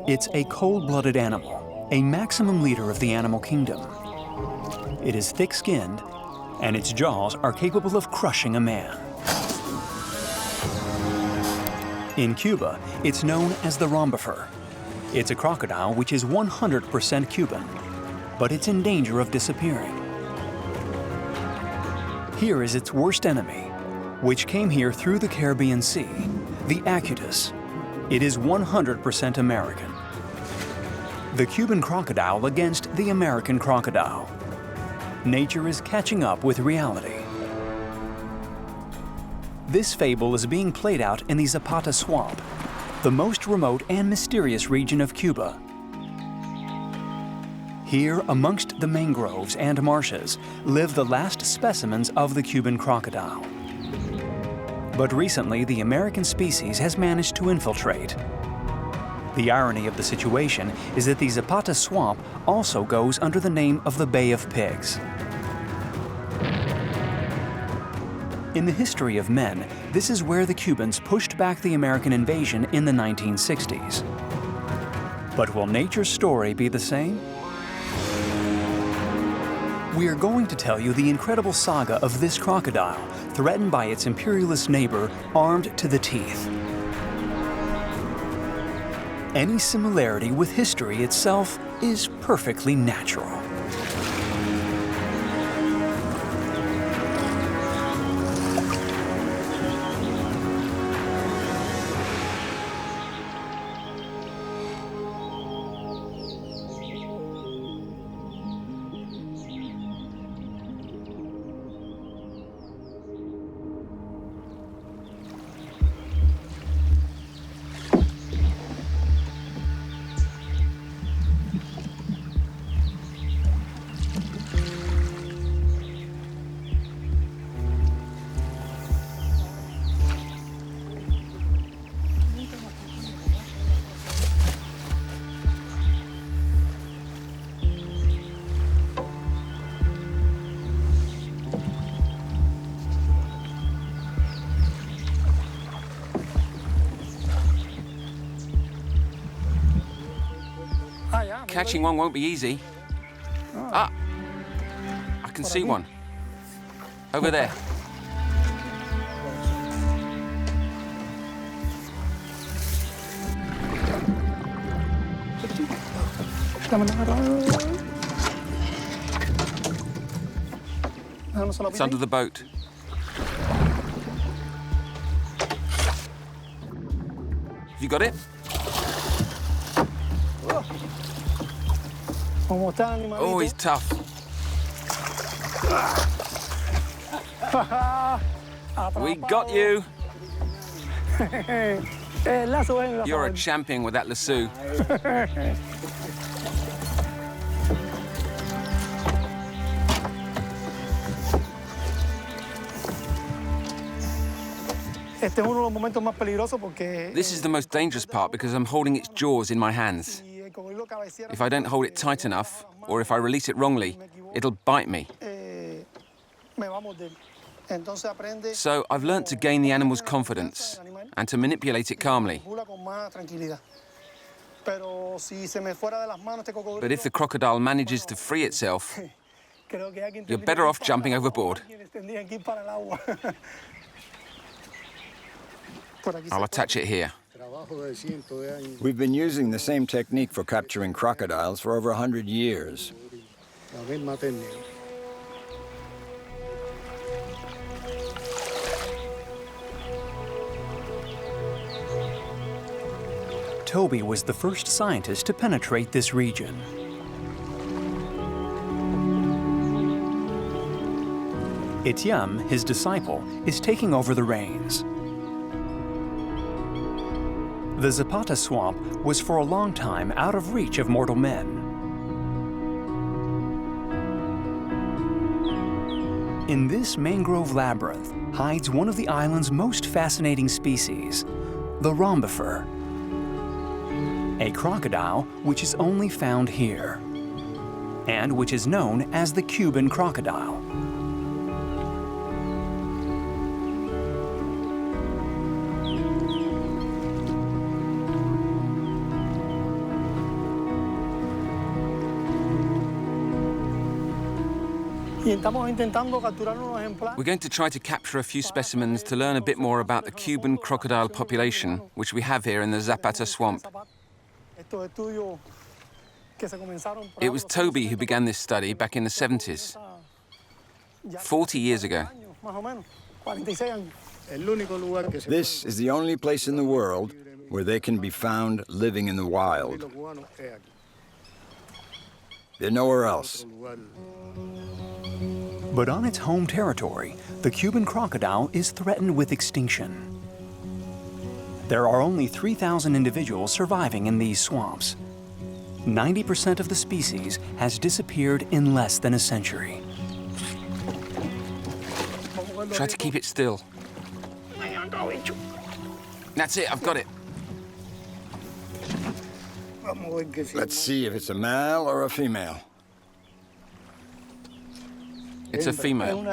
It's a cold-blooded animal, a maximum leader of the animal kingdom. It is thick-skinned, and its jaws are capable of crushing a man. In Cuba, it's known as the rhombifer. It's a crocodile which is 100% Cuban, but it's in danger of disappearing. Here is its worst enemy, which came here through the Caribbean Sea, the acutus. It is 100% American. The Cuban crocodile against the American crocodile. Nature is catching up with reality. This fable is being played out in the Zapata swamp, the most remote and mysterious region of Cuba. Here, amongst the mangroves and marshes, live the last specimens of the Cuban crocodile. But recently, the American species has managed to infiltrate. The irony of the situation is that the Zapata swamp also goes under the name of the Bay of Pigs. In the history of men, this is where the Cubans pushed back the American invasion in the 1960s. But will nature's story be the same? We are going to tell you the incredible saga of this crocodile, threatened by its imperialist neighbor, armed to the teeth. Any similarity with history itself is perfectly natural. Catching one won't be easy. Ah, I can see one. Over there. It's under the boat. Have you got it? Oh, he's tough. We got you. You're a champion with that lasso. This is the most dangerous part because I'm holding its jaws in my hands. If I don't hold it tight enough, or if I release it wrongly, it'll bite me. So I've learnt to gain the animal's confidence and to manipulate it calmly. But if the crocodile manages to free itself, you're better off jumping overboard. I'll attach it here. We've been using the same technique for capturing crocodiles for over 100 years. Toby was the first scientist to penetrate this region. Etiam, his disciple, is taking over the reins. The Zapata swamp was for a long time out of reach of mortal men. In this mangrove labyrinth hides one of the island's most fascinating species, the rhombifer, a crocodile which is only found here, and which is known as the Cuban crocodile. We're going to try to capture a few specimens to learn a bit more about the Cuban crocodile population, which we have here in the Zapata swamp. It was Toby who began this study back in the 70s, 40 years ago. This is the only place in the world where they can be found living in the wild. They're nowhere else. But on its home territory, the Cuban crocodile is threatened with extinction. There are only 3,000 individuals surviving in these swamps. 90% of the species has disappeared in less than a century. Try to keep it still. That's it, I've got it. Let's see if it's a male or a female. It's a female.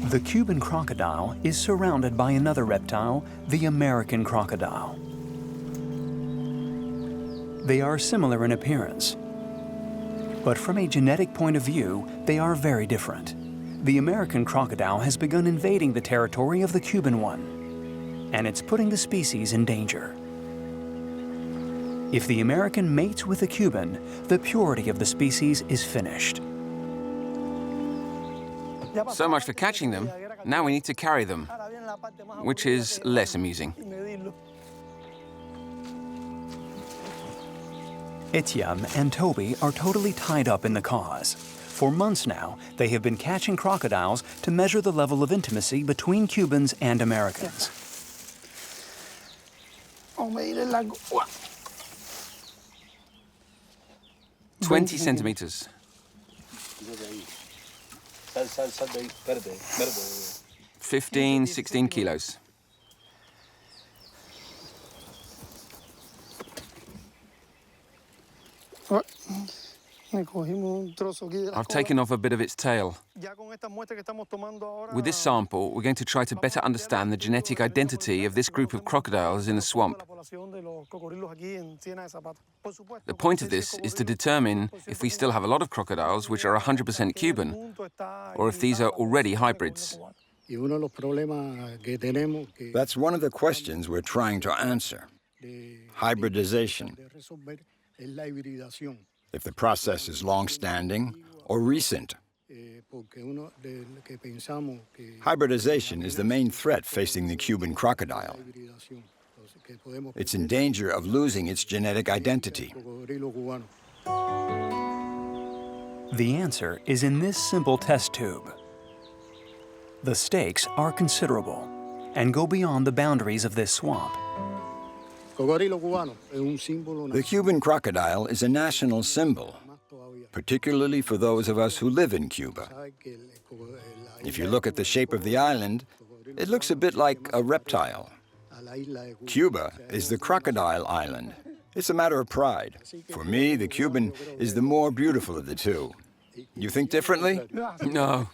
The Cuban crocodile is surrounded by another reptile, the American crocodile. They are similar in appearance, but from a genetic point of view, they are very different. The American crocodile has begun invading the territory of the Cuban one, and it's putting the species in danger. If the American mates with the Cuban, the purity of the species is finished. So much for catching them. Now we need to carry them, which is less amusing. Etiam and Toby are totally tied up in the cause. For months now, they have been catching crocodiles to measure the level of intimacy between Cubans and Americans. 20 centimeters. 15, 16 kilos. I've taken off a bit of its tail. With this sample, we're going to try to better understand the genetic identity of this group of crocodiles in the swamp. The point of this is to determine if we still have a lot of crocodiles which are 100% Cuban, or if these are already hybrids. That's one of the questions we're trying to answer. Hybridization. If the process is long-standing or recent. Hybridization is the main threat facing the Cuban crocodile. It's in danger of losing its genetic identity. The answer is in this simple test tube. The stakes are considerable and go beyond the boundaries of this swamp. The Cuban crocodile is a national symbol, particularly for those of us who live in Cuba. If you look at the shape of the island, it looks a bit like a reptile. Cuba is the crocodile island. It's a matter of pride. For me, the Cuban is the more beautiful of the two. You think differently? No.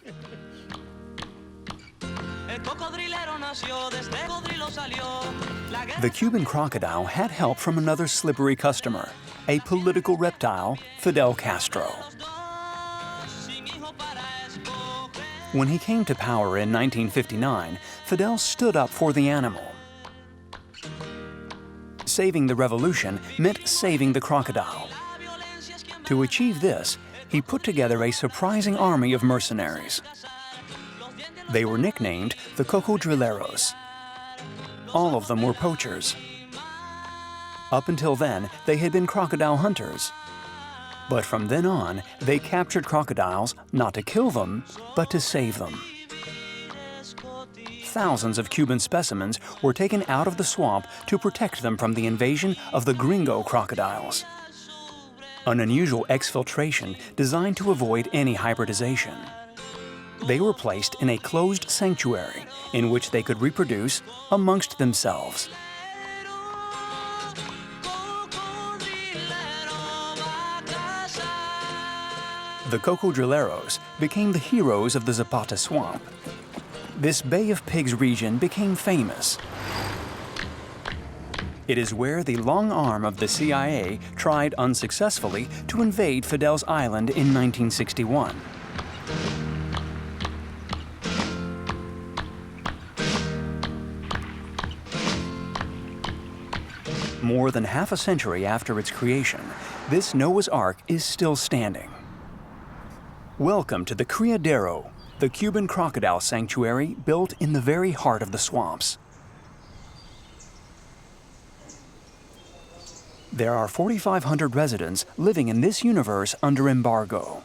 The Cuban crocodile had help from another slippery customer, a political reptile, Fidel Castro. When he came to power in 1959, Fidel stood up for the animal. Saving the revolution meant saving the crocodile. To achieve this, he put together a surprising army of mercenaries. They were nicknamed the crocodileros. All of them were poachers. Up until then, they had been crocodile hunters. But from then on, they captured crocodiles not to kill them, but to save them. Thousands of Cuban specimens were taken out of the swamp to protect them from the invasion of the gringo crocodiles, an unusual exfiltration designed to avoid any hybridization. They were placed in a closed sanctuary in which they could reproduce amongst themselves. The crocodileros became the heroes of the Zapata swamp. This Bay of Pigs region became famous It is where the long arm of the CIA tried unsuccessfully to invade Fidel's island in 1961. More than half a century after its creation, this Noah's Ark is still standing. Welcome to the Criadero, the Cuban crocodile sanctuary built in the very heart of the swamps. There are 4,500 residents living in this universe under embargo.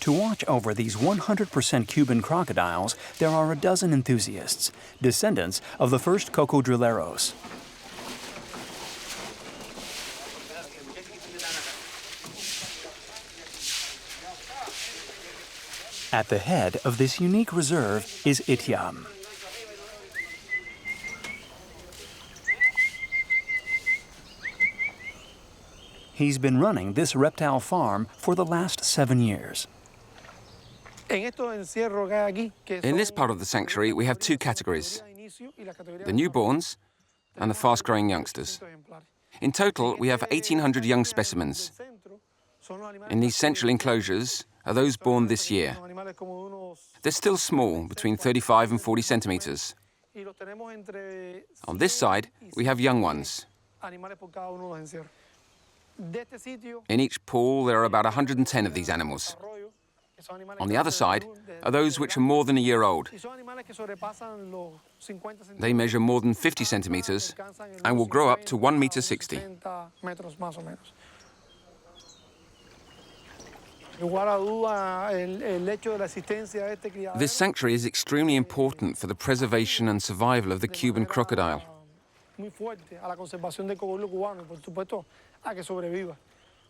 To watch over these 100% Cuban crocodiles, there are a dozen enthusiasts, descendants of the first cocodrileros. At the head of this unique reserve is Etiam. He's been running this reptile farm for the last 7 years. In this part of the sanctuary, we have two categories: the newborns and the fast-growing youngsters. In total, we have 1,800 young specimens. In these central enclosures are those born this year. They're still small, between 35 and 40 centimeters. On this side, we have young ones. In each pool, there are about 110 of these animals. On the other side are those which are more than a year old. They measure more than 50 centimeters and will grow up to 1,60 meters. This sanctuary is extremely important for the preservation and survival of the Cuban crocodile.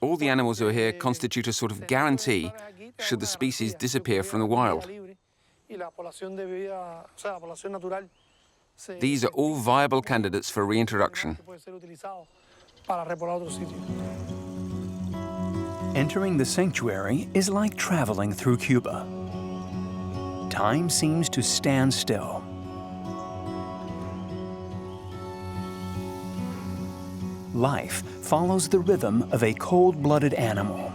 All the animals who are here constitute a sort of guarantee should the species disappear from the wild. These are all viable candidates for reintroduction. Entering the sanctuary is like traveling through Cuba. Time seems to stand still. Life follows the rhythm of a cold-blooded animal.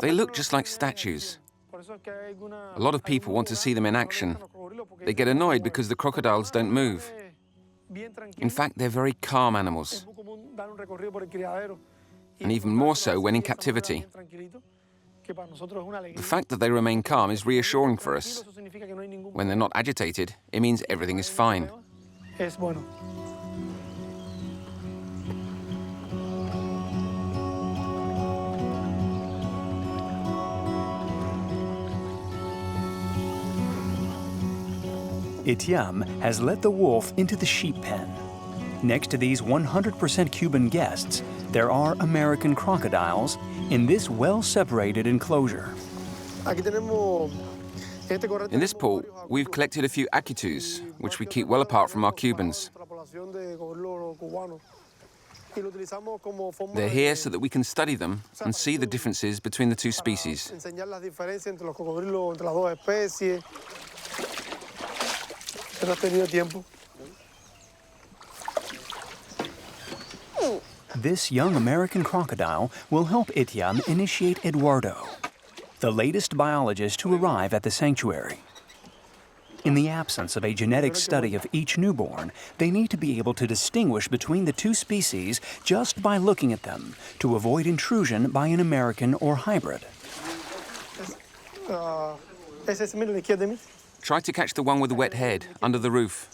They look just like statues. A lot of people want to see them in action. They get annoyed because the crocodiles don't move. In fact, they're very calm animals, and even more so when in captivity. The fact that they remain calm is reassuring for us. When they're not agitated, it means everything is fine. Etiam has let the wolf into the sheep pen. Next to these 100% Cuban guests, there are American crocodiles in this well-separated enclosure. In this pool, we've collected a few akitus, which we keep well apart from our Cubans. They're here so that we can study them and see the differences between the two species. This young American crocodile will help Etiam initiate Eduardo, the latest biologist to arrive at the sanctuary. In the absence of a genetic study of each newborn, they need to be able to distinguish between the two species just by looking at them to avoid intrusion by an American or hybrid. Try to catch the one with the wet head under the roof.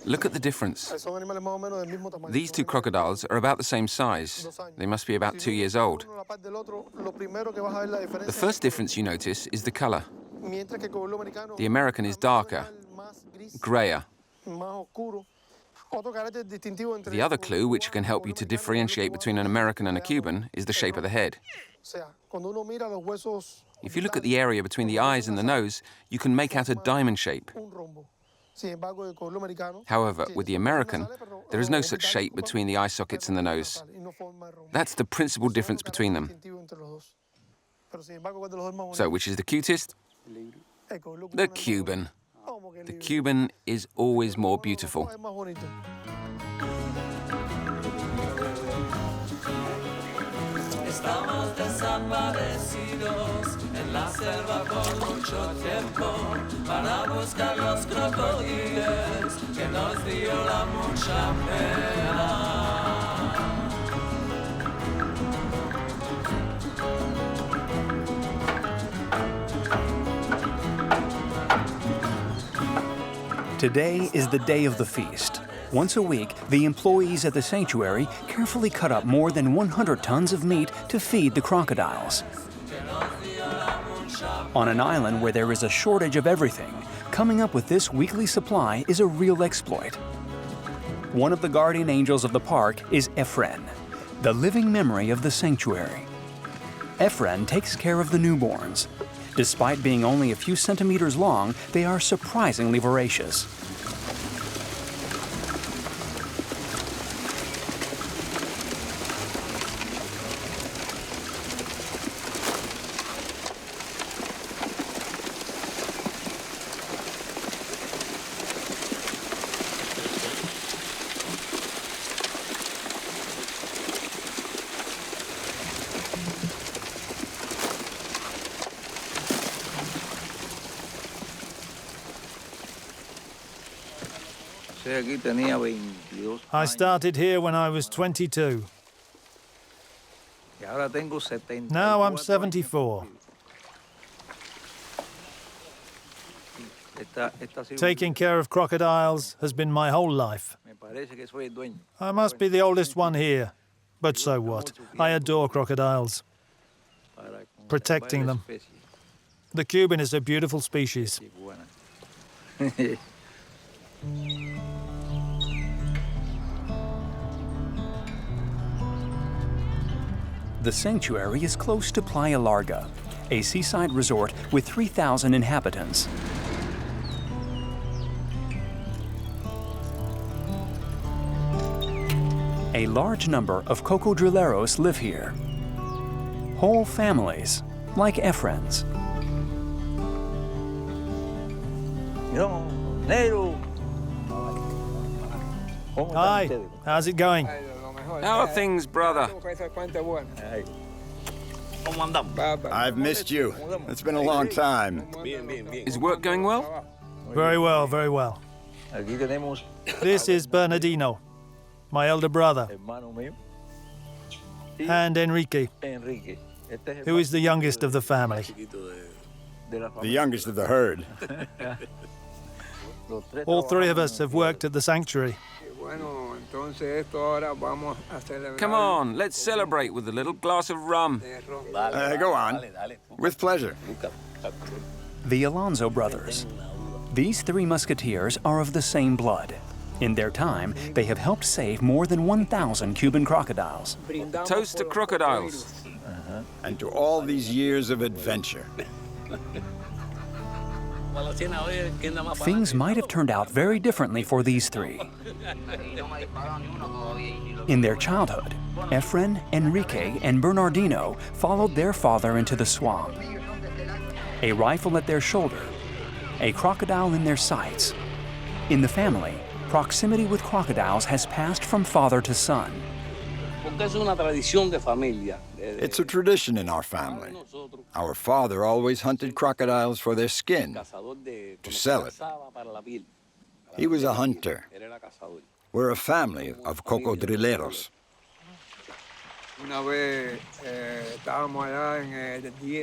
Look at the difference. These two crocodiles are about the same size. They must be about 2 years old. The first difference you notice is the color. The American is darker, grayer. The other clue, which can help you to differentiate between an American and a Cuban, is the shape of the head. If you look at the area between the eyes and the nose, you can make out a diamond shape. However, with the American, there is no such shape between the eye sockets and the nose. That's the principal difference between them. So, which is the cutest? The Cuban. The Cuban is always more beautiful. Estamos desaparecidos en la selva por mucho tiempo para buscar los crocodiles que nos dio la mucha pena. Today is the day of the feast. Once a week, the employees at the sanctuary carefully cut up more than 100 tons of meat to feed the crocodiles. On an island where there is a shortage of everything, coming up with this weekly supply is a real exploit. One of the guardian angels of the park is Efren, the living memory of the sanctuary. Efren takes care of the newborns. Despite being only a few centimeters long, they are surprisingly voracious. I started here when I was 22. Now I'm 74. Taking care of crocodiles has been my whole life. I must be the oldest one here, but so what? I adore crocodiles. Protecting them. The Cuban is a beautiful species. The sanctuary is close to Playa Larga, a seaside resort with 3,000 inhabitants. A large number of cocodrileros live here. Whole families, like Efren's. Hi, how's it going? How are things, brother? I've missed you. It's been a long time. Is work going well? Very well, very well. This is Bernardino, my elder brother, and Enrique, who is the youngest of the family. The youngest of the herd. All three of us have worked at the sanctuary. Come on, let's celebrate with a little glass of rum. Go on. With pleasure. The Alonso brothers. These three musketeers are of the same blood. In their time, they have helped save more than 1,000 Cuban crocodiles. Toast to crocodiles. And to all these years of adventure. Things might have turned out very differently for these three. In their childhood, Efren, Enrique, and Bernardino followed their father into the swamp. A rifle at their shoulder, a crocodile in their sights. In the family, proximity with crocodiles has passed from father to son. It's a tradition in our family. Our father always hunted crocodiles for their skin, to sell it. He was a hunter. We're a family of cocodrileros.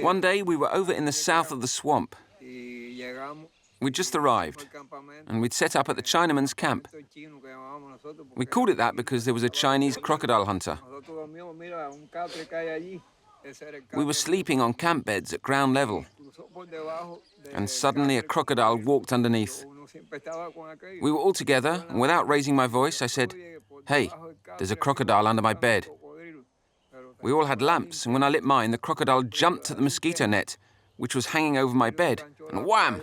One day we were over in the south of the swamp. We'd just arrived, and we'd set up at the Chinaman's camp. We called it that because there was a Chinese crocodile hunter. We were sleeping on camp beds at ground level, and suddenly a crocodile walked underneath. We were all together, and without raising my voice, I said, "Hey, there's a crocodile under my bed." We all had lamps, and when I lit mine, the crocodile jumped at the mosquito net, which was hanging over my bed, and wham!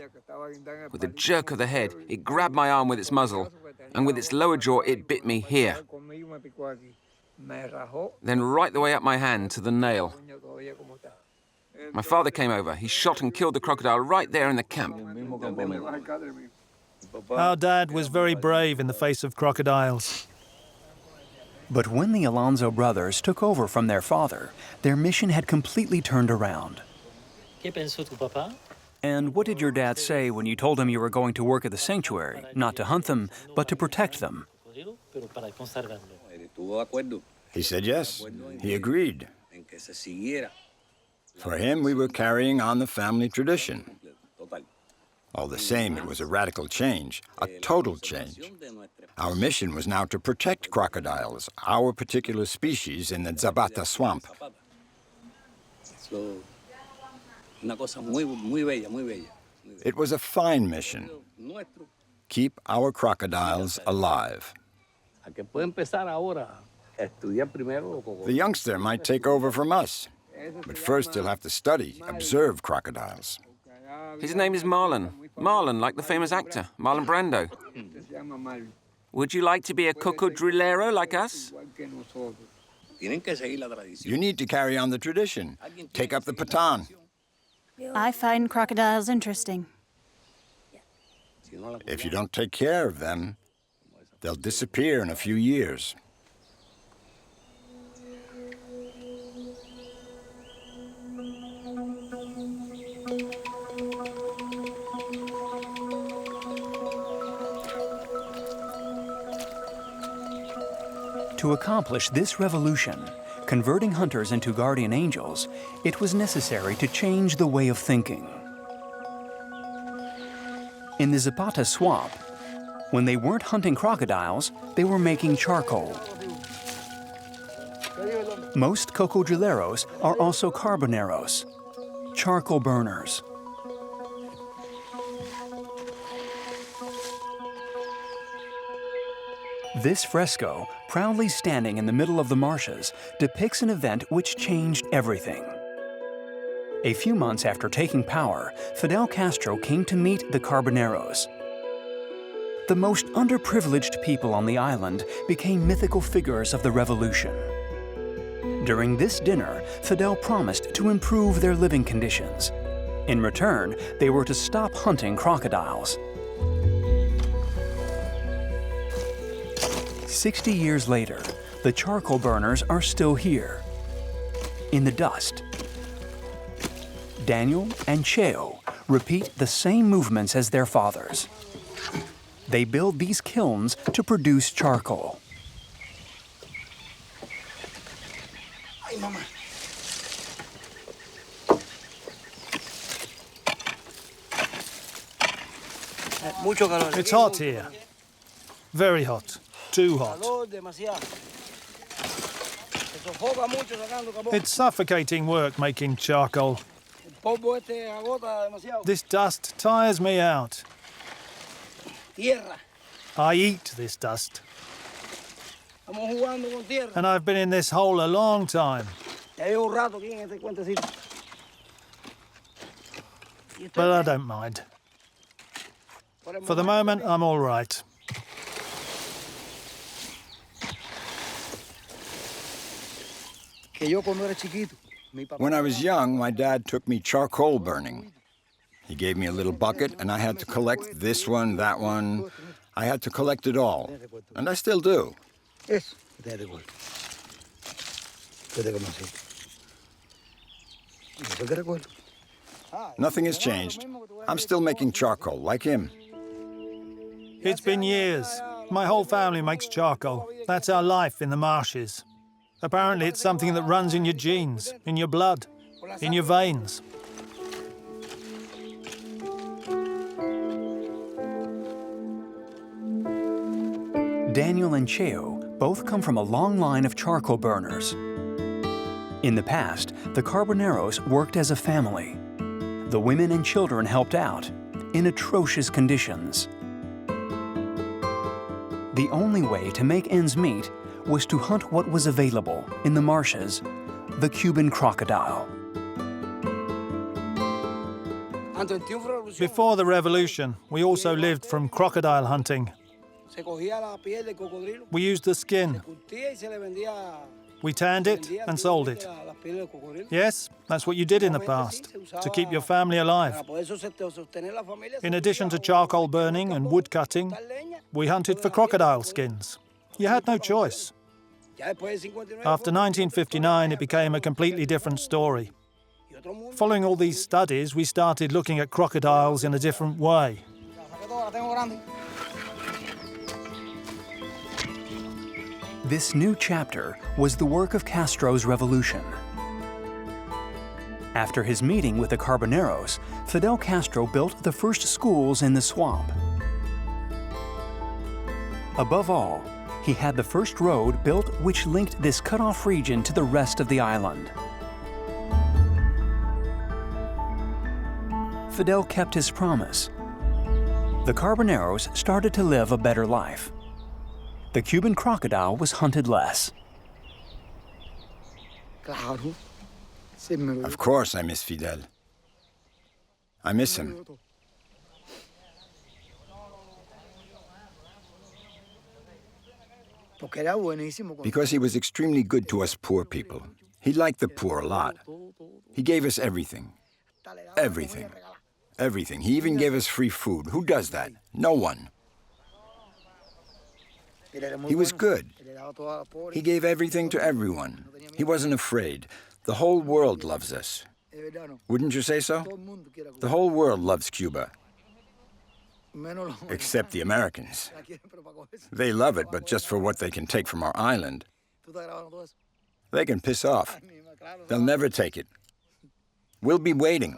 With a jerk of the head, it grabbed my arm with its muzzle, and with its lower jaw, it bit me here. Then right the way up my hand to the nail. My father came over. He shot and killed the crocodile right there in the camp. Our dad was very brave in the face of crocodiles. But when the Alonso brothers took over from their father, their mission had completely turned around. And what did your dad say when you told him you were going to work at the sanctuary, not to hunt them, but to protect them? He said yes. He agreed. For him, we were carrying on the family tradition. All the same, it was a radical change, a total change. Our mission was now to protect crocodiles, our particular species in the Zapata swamp. It was a fine mission. Keep our crocodiles alive. The youngster might take over from us, but first he'll have to study, observe crocodiles. His name is Marlon. Marlon, like the famous actor, Marlon Brando. Would you like to be a cocodrilero like us? You need to carry on the tradition. Take up the baton. I find crocodiles interesting. If you don't take care of them, they'll disappear in a few years. To accomplish this revolution, converting hunters into guardian angels, it was necessary to change the way of thinking. In the Zapata swamp, when they weren't hunting crocodiles, they were making charcoal. Most cocodrileros are also carboneros, charcoal burners. This fresco, proudly standing in the middle of the marshes, depicts an event which changed everything. A few months after taking power, Fidel Castro came to meet the carboneros. The most underprivileged people on the island became mythical figures of the revolution. During this dinner, Fidel promised to improve their living conditions. In return, they were to stop hunting crocodiles. 60 years later, the charcoal burners are still here, in the dust. Daniel and Cheo repeat the same movements as their fathers. They build these kilns to produce charcoal. It's hot here. Very hot. Too hot. It's suffocating work making charcoal. This dust tires me out. I eat this dust. And I've been in this hole a long time. But I don't mind. For the moment, I'm all right. When I was young, my dad took me charcoal burning. He gave me a little bucket, and I had to collect this one, that one. I had to collect it all, and I still do. Nothing has changed. I'm still making charcoal, like him. It's been years. My whole family makes charcoal. That's our life in the marshes. Apparently, it's something that runs in your genes, in your blood, in your veins. Daniel and Cheo both come from a long line of charcoal burners. In the past, the carboneros worked as a family. The women and children helped out in atrocious conditions. The only way to make ends meet was to hunt what was available in the marshes, the Cuban crocodile. Before the revolution, we also lived from crocodile hunting. We used the skin. We tanned it and sold it. Yes, that's what you did in the past, to keep your family alive. In addition to charcoal burning and wood cutting, we hunted for crocodile skins. You had no choice. After 1959, it became a completely different story. Following all these studies, we started looking at crocodiles in a different way. This new chapter was the work of Castro's revolution. After his meeting with the Carboneros, Fidel Castro built the first schools in the swamp. Above all, he had the first road built which linked this cut-off region to the rest of the island. Fidel kept his promise. The Carboneros started to live a better life. The Cuban crocodile was hunted less. Of course I miss Fidel. I miss him. Because he was extremely good to us poor people. He liked the poor a lot. He gave us everything. Everything. Everything. He even gave us free food. Who does that? No one. He was good. He gave everything to everyone. He wasn't afraid. The whole world loves us. Wouldn't you say so? The whole world loves Cuba. Except the Americans. They love it, but just for what they can take from our island. They can piss off. They'll never take it. We'll be waiting.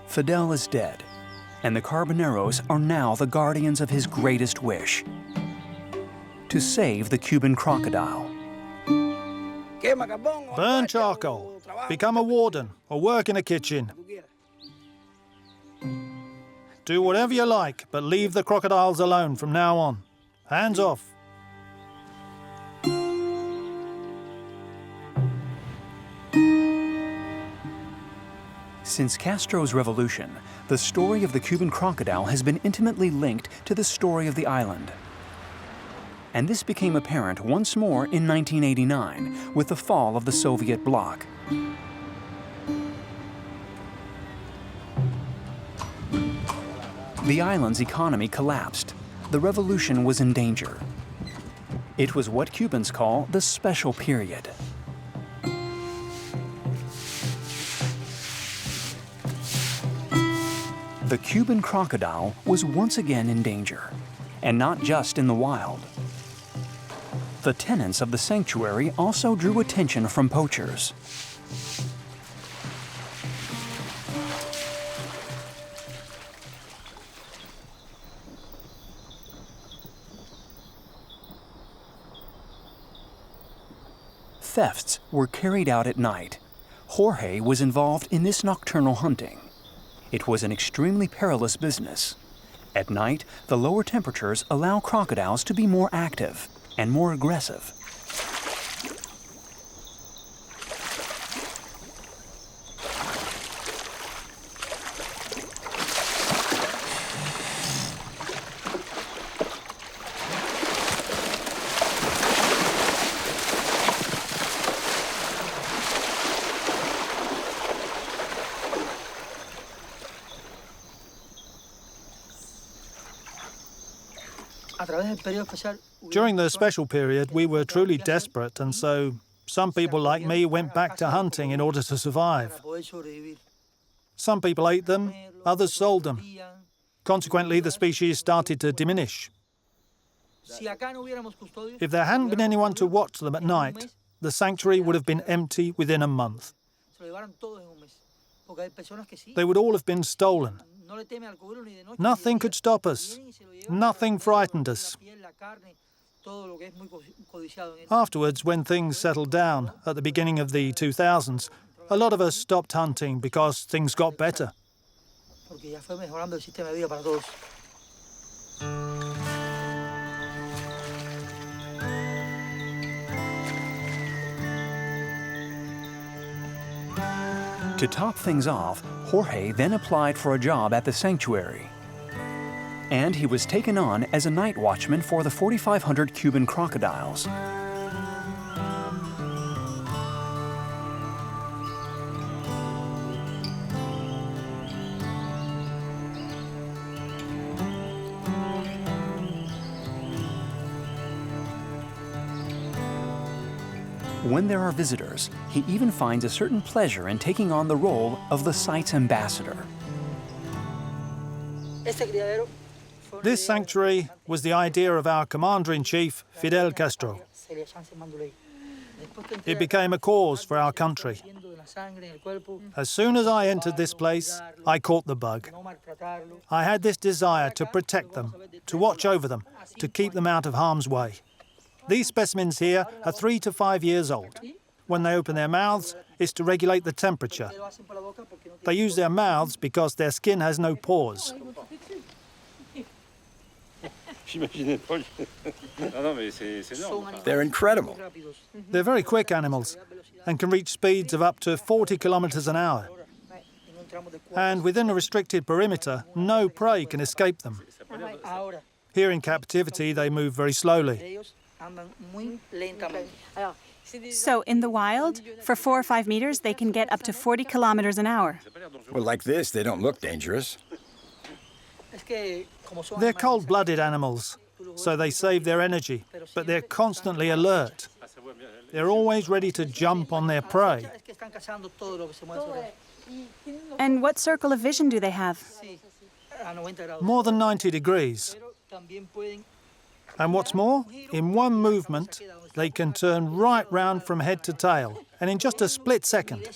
Fidel is dead, and the Carboneros are now the guardians of his greatest wish: to save the Cuban crocodile. Burn charcoal, become a warden, or work in a kitchen. Do whatever you like, but leave the crocodiles alone from now on. Hands off. Since Castro's revolution, the story of the Cuban crocodile has been intimately linked to the story of the island. And this became apparent once more in 1989 with the fall of the Soviet bloc. The island's economy collapsed. The revolution was in danger. It was what Cubans call the special period. The Cuban crocodile was once again in danger, and not just in the wild. The tenants of the sanctuary also drew attention from poachers. Thefts were carried out at night. Jorge was involved in this nocturnal hunting. It was an extremely perilous business. At night, the lower temperatures allow crocodiles to be more active and more aggressive. During the special period, we were truly desperate, and so some people like me went back to hunting in order to survive. Some people ate them, others sold them. Consequently, the species started to diminish. If there hadn't been anyone to watch them at night, the sanctuary would have been empty within a month. They would all have been stolen. Nothing could stop us. Nothing frightened us. Afterwards, when things settled down at the beginning of the 2000s, a lot of us stopped hunting because things got better. To top things off, Jorge then applied for a job at the sanctuary. And he was taken on as a night watchman for the 4,500 Cuban crocodiles. When there are visitors, he even finds a certain pleasure in taking on the role of the site's ambassador. This sanctuary was the idea of our commander-in-chief, Fidel Castro. It became a cause for our country. As soon as I entered this place, I caught the bug. I had this desire to protect them, to watch over them, to keep them out of harm's way. These specimens here are 3 to 5 years old. When they open their mouths, it's to regulate the temperature. They use their mouths because their skin has no pores. They're incredible. They're very quick animals and can reach speeds of up to 40 kilometers an hour. And within a restricted perimeter, no prey can escape them. Here in captivity, they move very slowly. So in the wild, for 4 or 5 meters, they can get up to 40 kilometers an hour. Well, like this, they don't look dangerous. They're cold-blooded animals, so they save their energy, but they're constantly alert. They're always ready to jump on their prey. And what circle of vision do they have? More than 90 degrees. And what's more, in one movement, they can turn right round from head to tail, and in just a split second.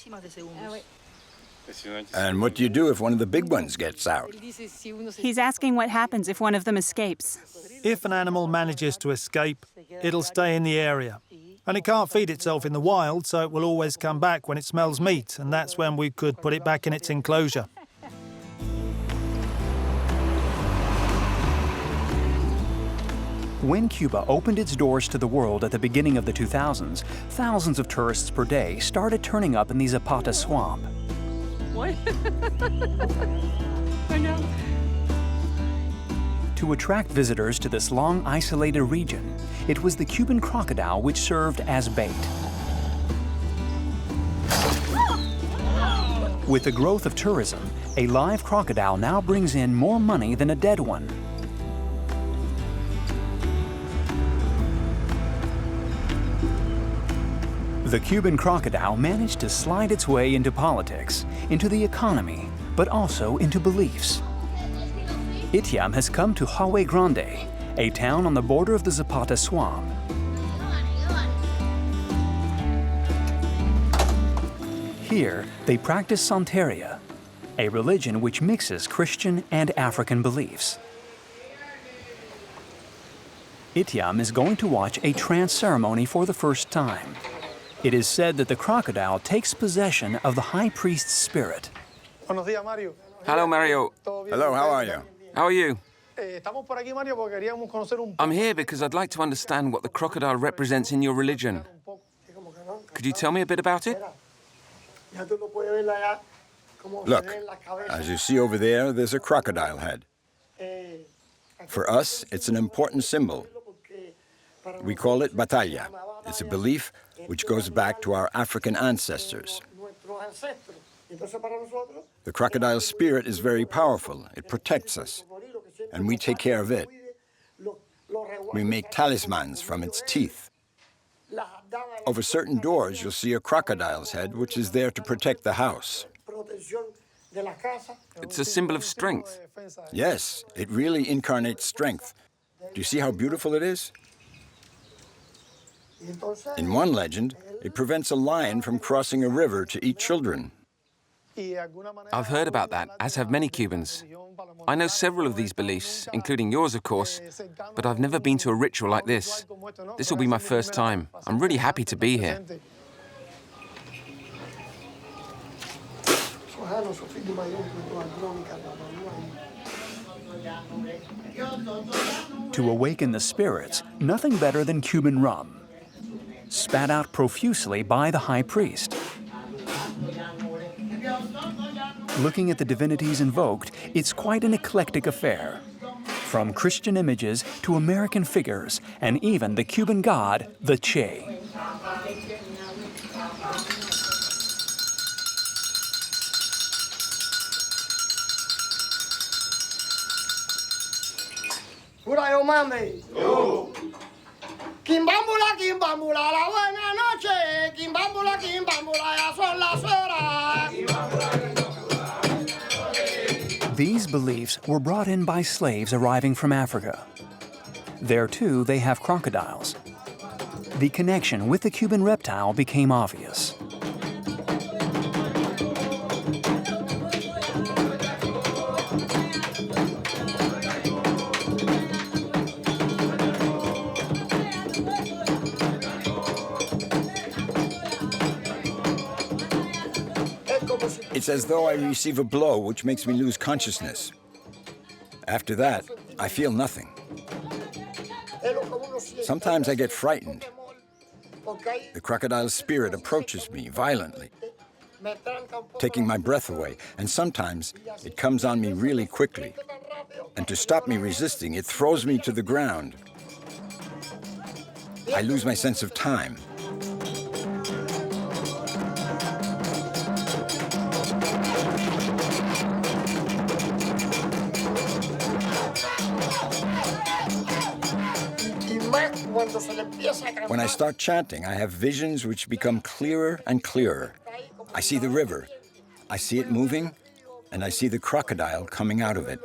And what do you do if one of the big ones gets out? He's asking what happens if one of them escapes. If an animal manages to escape, it'll stay in the area. And it can't feed itself in the wild, so it will always come back when it smells meat, and that's when we could put it back in its enclosure. When Cuba opened its doors to the world at the beginning of the 2000s, thousands of tourists per day started turning up in the Zapata swamp. What? I know. To attract visitors to this long, isolated region, it was the Cuban crocodile which served as bait. With the growth of tourism, a live crocodile now brings in more money than a dead one. The Cuban crocodile managed to slide its way into politics, into the economy, but also into beliefs. Etiam has come to Hawe Grande, a town on the border of the Zapata swamp. Here, they practice Santeria, a religion which mixes Christian and African beliefs. Etiam is going to watch a trance ceremony for the first time. It is said that the crocodile takes possession of the high priest's spirit. Hello, Mario. Hello, how are you? How are you? I'm here because I'd like to understand what the crocodile represents in your religion. Could you tell me a bit about it? Look, as you see over there, there's a crocodile head. For us, it's an important symbol. We call it batalla. It's a belief which goes back to our African ancestors. The crocodile spirit is very powerful. It protects us, and we take care of it. We make talismans from its teeth. Over certain doors, you'll see a crocodile's head, which is there to protect the house. It's a symbol of strength. Yes, it really incarnates strength. Do you see how beautiful it is? In one legend, it prevents a lion from crossing a river to eat children. I've heard about that, as have many Cubans. I know several of these beliefs, including yours, of course, but I've never been to a ritual like this. This will be my first time. I'm really happy to be here. To awaken the spirits, nothing better than Cuban rum, spat out profusely by the high priest. Looking at the divinities invoked, it's quite an eclectic affair. From Christian images to American figures, and even the Cuban god, the Che. Quimbámbula, quimbámbula, la buena noche. Quimbámbula, quimbámbula, ya son las horas. These beliefs were brought in by slaves arriving from Africa. There, too, they have crocodiles. The connection with the Cuban reptile became obvious. It's as though I receive a blow which makes me lose consciousness. After that, I feel nothing. Sometimes I get frightened. The crocodile's spirit approaches me violently, taking my breath away, and sometimes it comes on me really quickly. And to stop me resisting, it throws me to the ground. I lose my sense of time. When I start chanting, I have visions which become clearer and clearer. I see the river, I see it moving, and I see the crocodile coming out of it.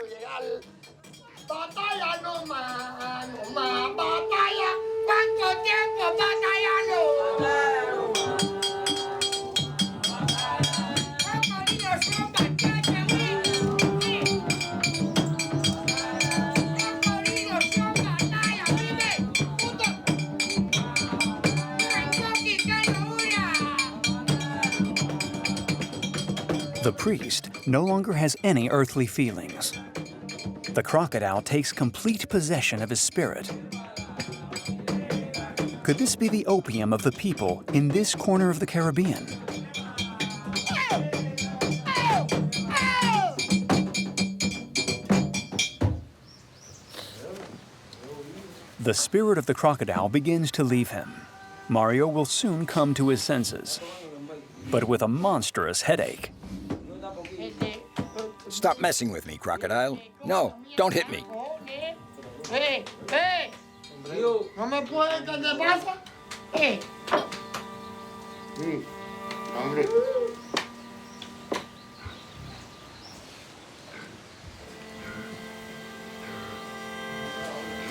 The priest no longer has any earthly feelings. The crocodile takes complete possession of his spirit. Could this be the opium of the people in this corner of the Caribbean? The spirit of the crocodile begins to leave him. Mario will soon come to his senses, but with a monstrous headache. Stop messing with me, crocodile. No, don't hit me. Hey, hey. No me puedes, ¿qué te pasa? Hey. Hombre.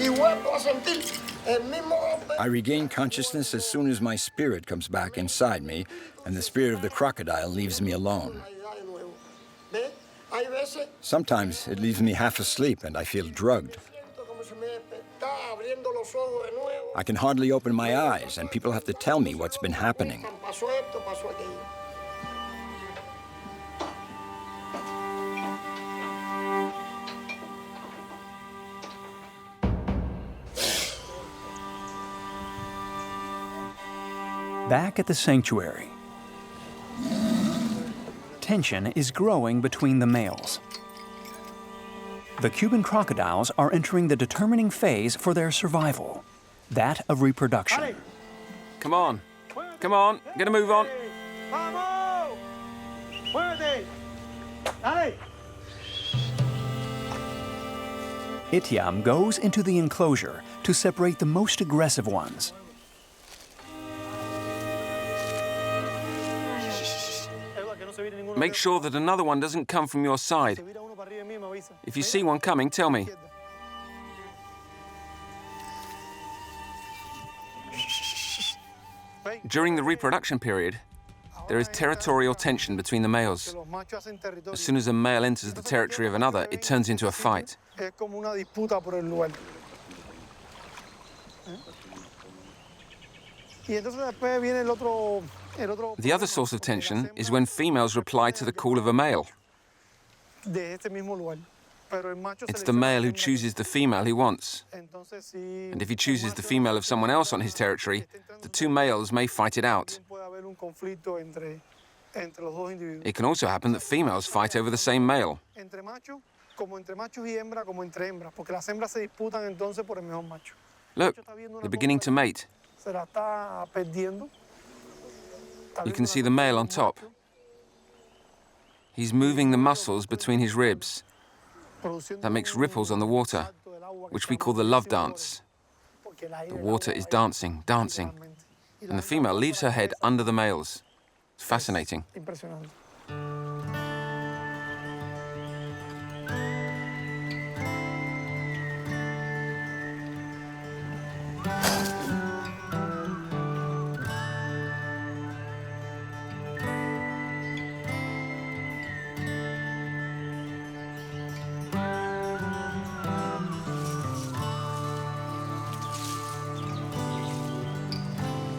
Y vuelvo a sentir el mismo golpe. I regain consciousness as soon as my spirit comes back inside me, and the spirit of the crocodile leaves me alone. Sometimes it leaves me half asleep and I feel drugged. I can hardly open my eyes, and people have to tell me what's been happening. Back at the sanctuary, tension is growing between the males. The Cuban crocodiles are entering the determining phase for their survival, that of reproduction. Come on, get a move on. Etiam goes into the enclosure to separate the most aggressive ones. Make sure that another one doesn't come from your side. If you see one coming, tell me. During the reproduction period, There is territorial tension between the males. As soon as a male enters the territory of another, it turns into a fight. The other source of tension is when females reply to the call of a male. It's the male who chooses the female he wants. And if he chooses the female of someone else on his territory, the two males may fight it out. It can also happen that females fight over the same male. Look, they're beginning to mate. You can see the male on top. He's moving the muscles between his ribs. That makes ripples on the water, which we call the love dance. The water is dancing, dancing. And the female leaves her head under the male's. It's fascinating.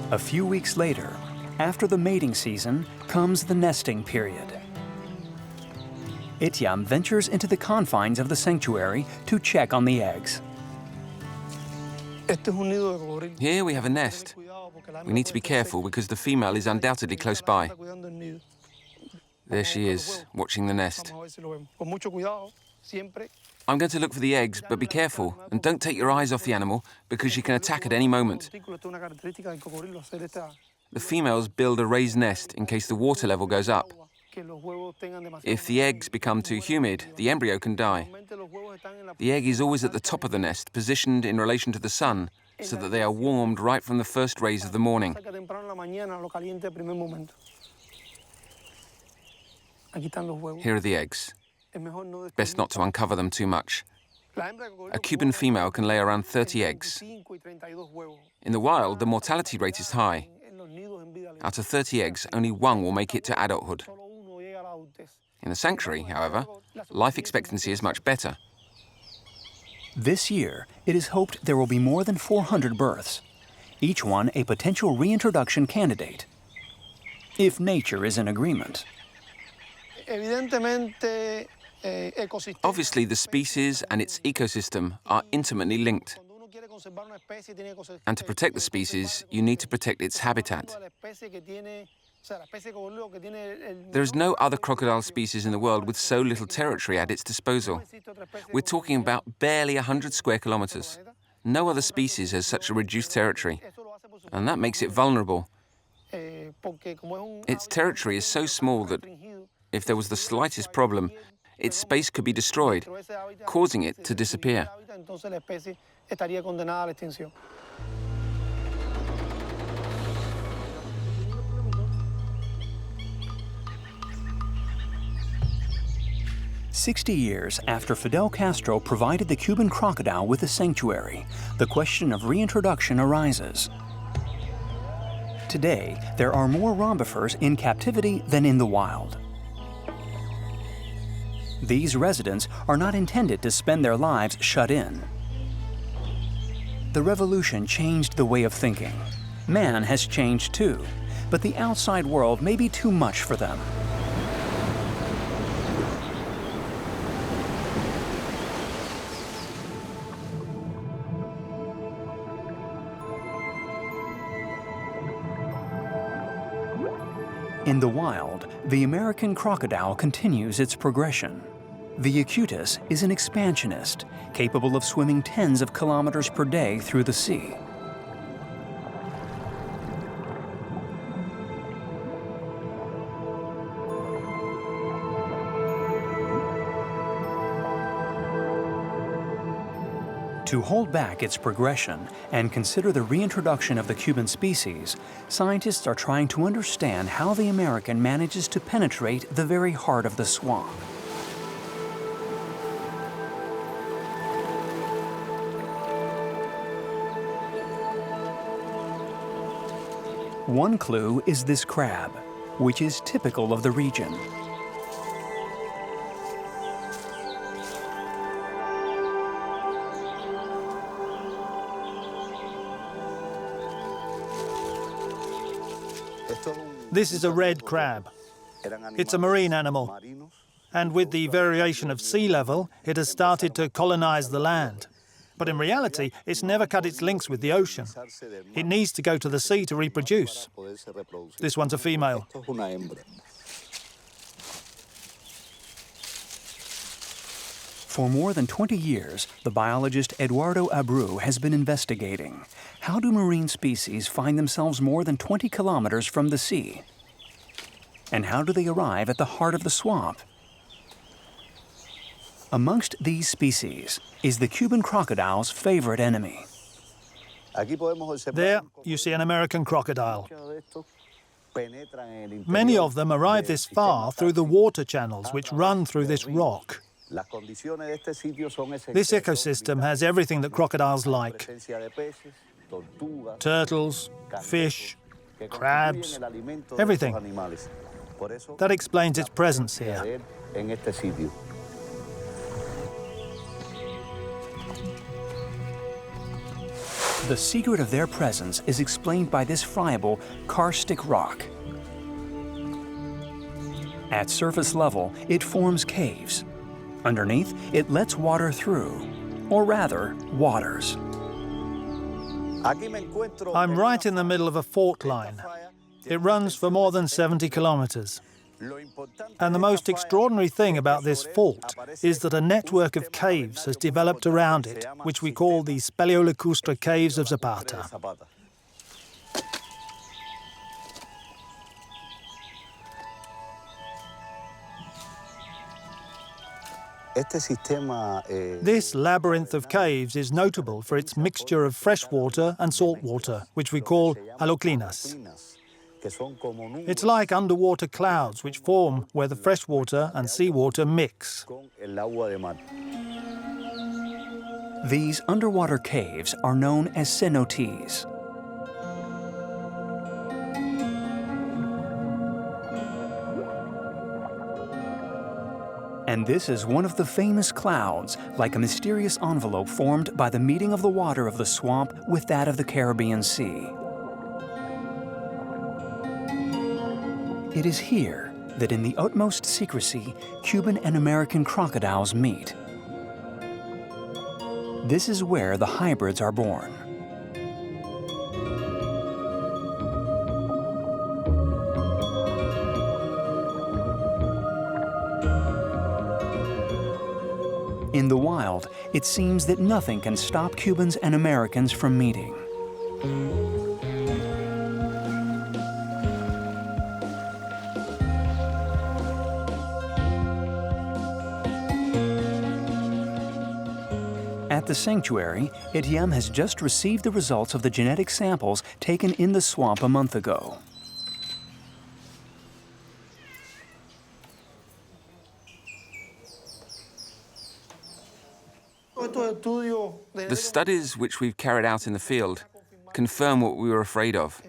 A few weeks later, after the mating season, comes the nesting period. Etiam ventures into the confines of the sanctuary to check on the eggs. Here we have a nest. We need to be careful because the female is undoubtedly close by. There she is, watching the nest. I'm going to look for the eggs, but be careful and don't take your eyes off the animal because she can attack at any moment. The females build a raised nest in case the water level goes up. If the eggs become too humid, the embryo can die. The egg is always at the top of the nest, positioned in relation to the sun, so that they are warmed right from the first rays of the morning. Here are the eggs. Best not to uncover them too much. A Cuban female can lay around 30 eggs. In the wild, the mortality rate is high. Out of 30 eggs, only one will make it to adulthood. In the sanctuary, however, life expectancy is much better. This year, it is hoped there will be more than 400 births, each one a potential reintroduction candidate, if nature is in agreement. Obviously, the species and its ecosystem are intimately linked. And to protect the species, you need to protect its habitat. There is no other crocodile species in the world with so little territory at its disposal. We're talking about barely 100 square kilometers. No other species has such a reduced territory, and that makes it vulnerable. Its territory is so small that if there was the slightest problem, its space could be destroyed, causing it to disappear. "60 years after Fidel Castro provided the Cuban crocodile with a sanctuary, the question of reintroduction arises. Today, there are more rhombifers in captivity than in the wild. These residents are not intended to spend their lives shut in. The revolution changed the way of thinking. Man has changed too, but the outside world may be too much for them. In the wild, the American crocodile continues its progression. The acutus is an expansionist, capable of swimming tens of kilometers per day through the sea. To hold back its progression and consider the reintroduction of the Cuban species, scientists are trying to understand how the American manages to penetrate the very heart of the swamp. One clue is this crab. which is typical of the region. This is a red crab. It's a marine animal. And with the variation of sea level, it has started to colonize the land. But in reality, it's never cut its links with the ocean. It needs to go to the sea to reproduce. This one's a female. For more than 20 years, the biologist Eduardo Abreu has been investigating. How do marine species find themselves more than 20 kilometers from the sea? And how do they arrive at the heart of the swamp? Amongst these species is the Cuban crocodile's favorite enemy. There, you see an American crocodile. Many of them arrive this far through the water channels which run through this rock. This ecosystem has everything that crocodiles like. Turtles, fish, crabs, everything. That explains its presence here. The secret of their presence is explained by this friable karstic rock. At surface level, it forms caves. Underneath, it lets water through, or rather, waters. I'm right in the middle of a fault line. It runs for more than 70 kilometers. And the most extraordinary thing about this fault is that a network of caves has developed around it, which we call the speleolacustre caves of Zapata. This labyrinth of caves is notable for its mixture of fresh water and salt water, which we call haloclinas. It's like underwater clouds which form where the fresh water and seawater mix. These underwater caves are known as cenotes. And this is one of the famous clouds, like a mysterious envelope formed by the meeting of the water of the swamp with that of the Caribbean Sea. It is here that in the utmost secrecy, Cuban and American crocodiles meet. This is where the hybrids are born. In the wild, it seems that nothing can stop Cubans and Americans from meeting. At the sanctuary, Etiam has just received the results of the genetic samples taken in the swamp a month ago. The studies which we've carried out in the field confirm what we were afraid of.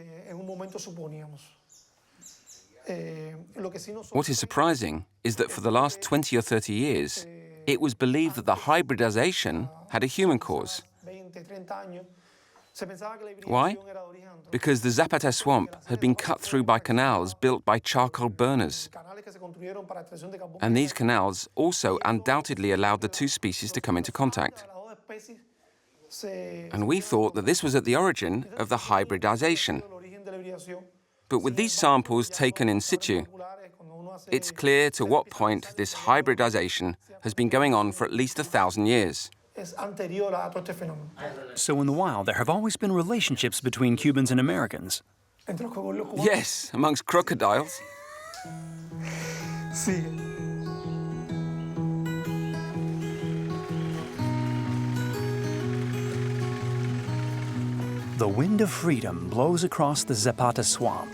What is surprising is that for the last 20 or 30 years, it was believed that the hybridization had a human cause. Why? Because the Zapata swamp had been cut through by canals built by charcoal burners. And these canals also undoubtedly allowed the two species to come into contact. And we thought that this was at the origin of the hybridization. But with these samples taken in situ, it's clear to what point this hybridization has been going on for at least 1,000 years. So in the wild, there have always been relationships between Cubans and Americans. Yes, amongst crocodiles. The wind of freedom blows across the Zapata swamp.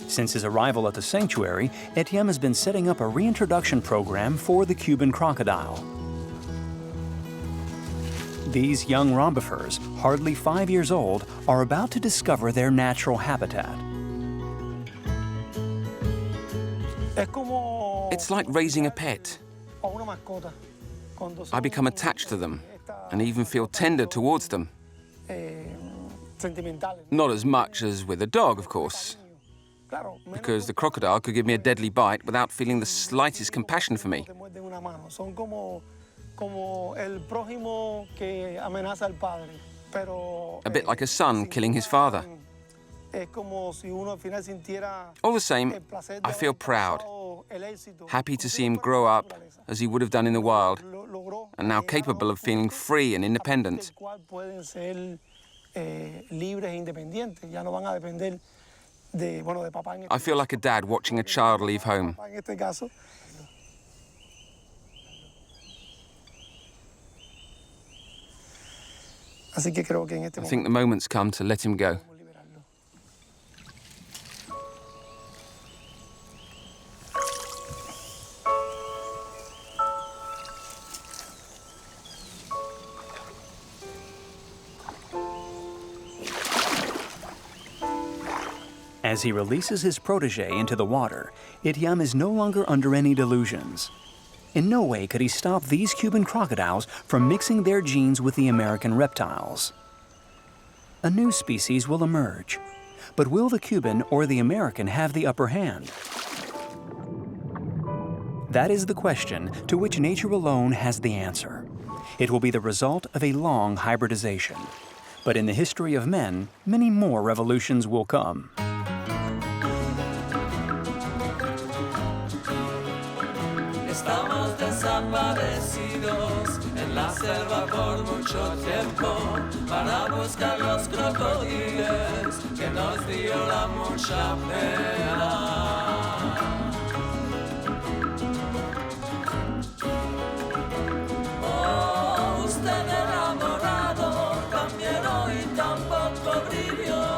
Since his arrival at the sanctuary, Etiam has been setting up a reintroduction program for the Cuban crocodile. These young rhombifers, hardly 5 years old, are about to discover their natural habitat. It's like raising a pet. I become attached to them and even feel tender towards them. Not as much as with a dog, of course, because the crocodile could give me a deadly bite without feeling the slightest compassion for me. A bit like a son killing his father. All the same, I feel proud, happy to see him grow up as he would have done in the wild, and now capable of feeling free and independent. I feel like a dad watching a child leave home. I think the moment's come to let him go. As he releases his protege into the water, Etiam is no longer under any delusions. In no way could he stop these Cuban crocodiles from mixing their genes with the American reptiles. A new species will emerge, but will the Cuban or the American have the upper hand? That is the question to which nature alone has the answer. It will be the result of a long hybridization. But in the history of men, many more revolutions will come. Estamos desaparecidos en la selva por mucho tiempo para buscar los crocodiles que nos dio la mucha pena. Oh, usted enamorado, tan lleno y tan poco brillo.